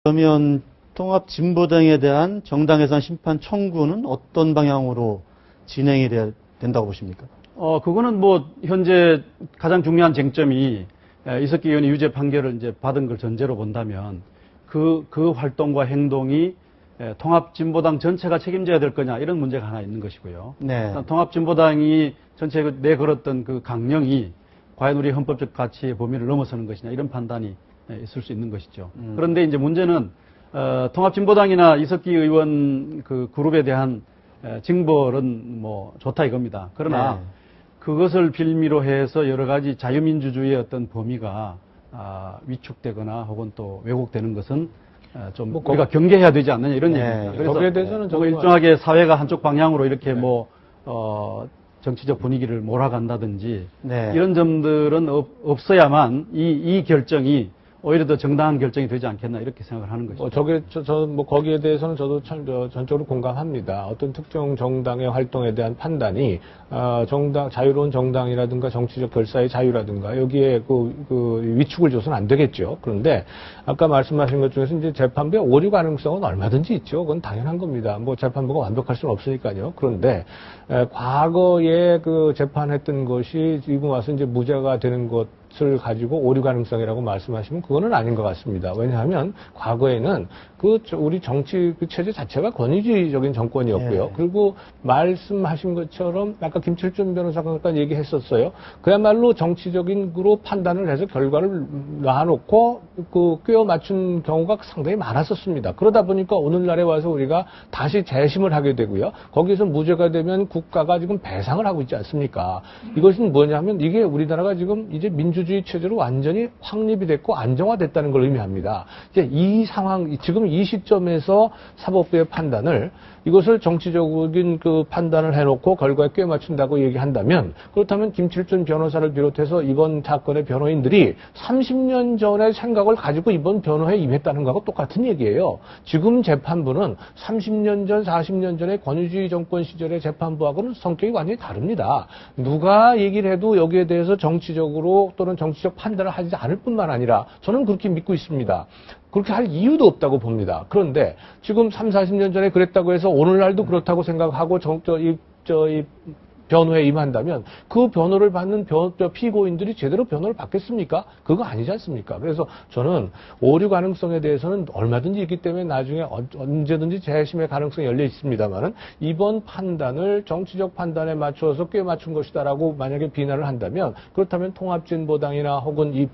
그러면 통합진보당에 대한 정당해산 심판 청구는 어떤 방향으로 진행이 된다고 보십니까? 그거는 뭐 현재 가장 중요한 쟁점이 이석기 의원이 유죄 판결을 이제 받은 걸 전제로 본다면 그 활동과 행동이 통합진보당 전체가 책임져야 될 거냐 이런 문제가 하나 있는 것이고요. 네. 통합진보당이 전체에 내걸었던 그 강령이 과연 우리 헌법적 가치의 범위를 넘어서는 것이냐 이런 판단이 있을 수 있는 것이죠. 그런데 이제 문제는 통합진보당이나 이석기 의원 그 그룹에 대한 징벌은 뭐 좋다 이겁니다. 그러나 네. 그것을 빌미로 해서 여러 가지 자유민주주의의 어떤 범위가 위축되거나 혹은 또 왜곡되는 것은 좀 우리가 경계해야 되지 않느냐 이런 네. 얘기입니다. 그래서 거기에 대해서는 뭐 일정하게 사회가 한쪽 방향으로 이렇게 정치적 분위기를 몰아간다든지 네. 이런 점들은 없어야만 이 결정이 오히려 더 정당한 결정이 되지 않겠나 이렇게 생각을 하는 것이죠. 거기에 대해서는 저도 전적으로 공감합니다. 어떤 특정 정당의 활동에 대한 판단이 자유로운 정당이라든가 정치적 결사의 자유라든가 여기에 그 위축을 줘서는 안 되겠죠. 그런데 아까 말씀하신 것 중에서 이제 재판부의 오류 가능성은 얼마든지 있죠. 그건 당연한 겁니다. 뭐 재판부가 완벽할 수는 없으니까요. 그런데 과거에 그 재판했던 것이 지금 와서 이제 무죄가 되는 것을 가지고 오류 가능성이라고 말씀하시면 그거는 아닌 것 같습니다. 왜냐하면 과거에는 우리 정치 체제 자체가 권위주의적인 정권이었고요. 네. 그리고 말씀하신 것처럼 아까 김칠준 변호사가 잠깐 얘기했었어요. 그야말로 정치적인 그로 판단을 해서 결과를 놔놓고 꿰어 맞춘 경우가 상당히 많았었습니다. 그러다 보니까 오늘날에 와서 우리가 다시 재심을 하게 되고요. 거기서 무죄가 되면 국가가 지금 배상을 하고 있지 않습니까? 이것은 뭐냐면 이게 우리나라가 지금 이제 민주주의 체제로 완전히 확립이 됐고 안정화됐다는 걸 의미합니다. 이제 이 상황, 지금 이 시점에서 사법부의 판단을 이것을 정치적인 그 판단을 해놓고 결과에 꿰 맞춘다고 얘기한다면 그렇다면 김칠준 변호사를 비롯해서 이번 사건의 변호인들이 30년 전의 생각을 가지고 이번 변호에 임했다는 거하고 똑같은 얘기예요. 지금 재판부는 30년 전, 40년 전의 권위주의 정권 시절의 재판부하고는 성격이 완전히 다릅니다. 누가 얘기를 해도 여기에 대해서 정치적으로 또는 정치적 판단을 하지 않을 뿐만 아니라 저는 그렇게 믿고 있습니다. 그렇게 할 이유도 없다고 봅니다. 그런데 지금 30, 40년 전에 그랬다고 해서 오늘날도 그렇다고 생각하고 이 변호에 임한다면 그 변호를 받는 피고인들이 제대로 변호를 받겠습니까? 그거 아니지 않습니까? 그래서 저는 오류 가능성에 대해서는 얼마든지 있기 때문에 나중에 언제든지 재심의 가능성이 열려 있습니다만은 이번 판단을 정치적 판단에 맞춰서 꽤 맞춘 것이다라고 만약에 비난을 한다면 그렇다면 통합진보당이나 혹은 이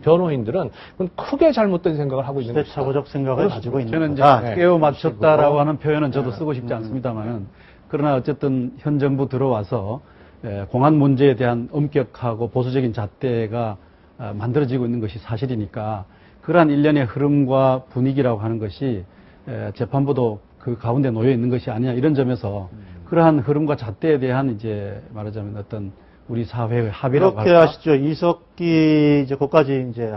변호인들은 그건 크게 잘못된 생각을 하고 있는 것이다. 시대착오적 생각을 가지고 있는 저는 거다. 이제 꿰어 맞췄다라고 하는 표현은 저도 쓰고 싶지 않습니다만은 그러나 어쨌든 현 정부 들어와서 공안 문제에 대한 엄격하고 보수적인 잣대가 만들어지고 있는 것이 사실이니까 그러한 일련의 흐름과 분위기라고 하는 것이 재판부도 그 가운데 놓여 있는 것이 아니냐 이런 점에서 그러한 흐름과 잣대에 대한 이제 말하자면 어떤 우리 사회의 합의라고 그렇게 할까? 하시죠. 이석기 이제 거기까지 이제